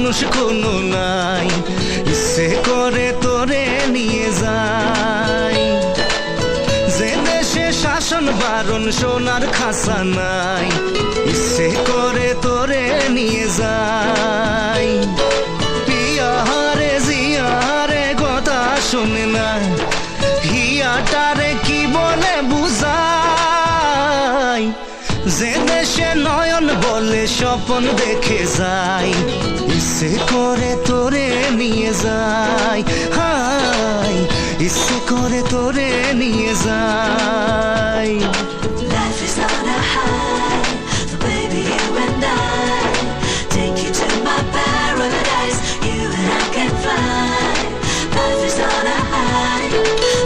মানুষ কোনো নাই, ইচ্ছে করে তোরে নিয়ে যাই। যে দেশে শাসন বারণ সোনার খাসা নাই, ইচ্ছে করে তোরে নিয়ে যাই। পিয়ারে জিয়ারে কথা শোনে না, হিয়াটারে কি বলে বুঝাই। যে দেশে নয়ন বলে স্বপ্ন দেখে যাই, ইচ্ছে করে তোরে নিয়ে যাই। হাই ইচ্ছে করে তোরে নিয়ে যাই। Life is on a high, so baby you and I take you to my paradise. You and I can fly. Life is on a high,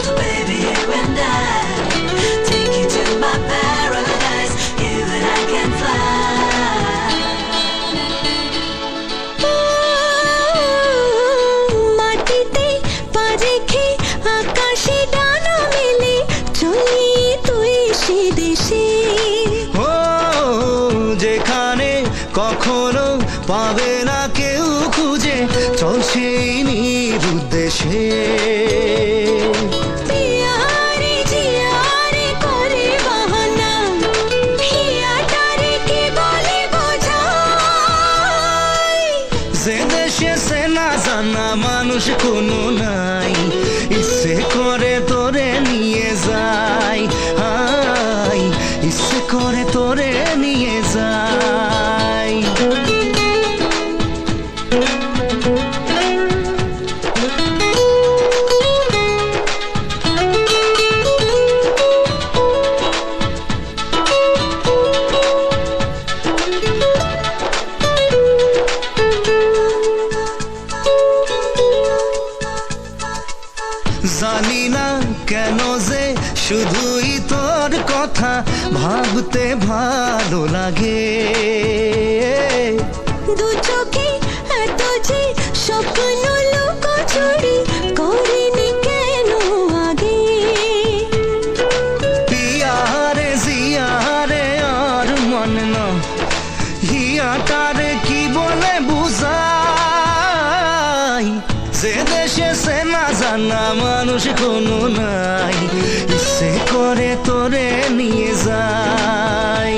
so baby you and I take you to my paradise. You and I can fly. মাটিতে পা রেখে আকাশে ডানা মেলে চলি তুই সে দেশে। ও যেখানে কখনো পাবে না কেউ খুঁজে, চল সেই নিরুদ্দেশে। পিয়ারে জিয়ারে করে বাহানা, হিয়াটারে কি বলে বোঝাই। যে দেশে সে না জানা মানুষ কোনো নাই, ইচ্ছে করে তোরে নিয়ে যাই। হাই ইচ্ছে করে তোরে নিয়ে যাই। জানি না কেন যে শুধুই তোর কথা ভাবতে ভালো লাগে। দু চোখে এত যে স্বপ্ন লুকোচুরি করিনি কেন আগে। পিয়ারে জিয়ারে আর মন না, হিয়াটারে কি বলে বুঝাই। যে দেশে সে না জানা মানুষ কোনো নাই, ইচ্ছে করে তোরে নিয়ে যাই।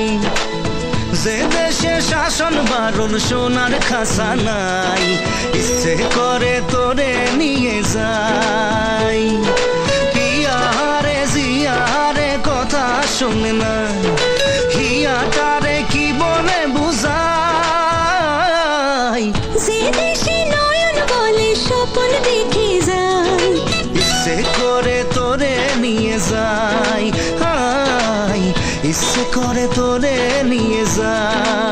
যে দেশে শাসন বারণ সোনার খাসা নাই, ইচ্ছে করে তোরে নিয়ে যাই। পিয়ারে জিয়ারে কথা শোনে না, হিয়াটারে কি বলে বুঝাই। যে দেশে নয়ন বলে স্বপ্ন দেখে যাই, ইচ্ছে করে তোরে নিয়ে যাই। হাই ইচ্ছে করে তোরে নিয়ে যাই।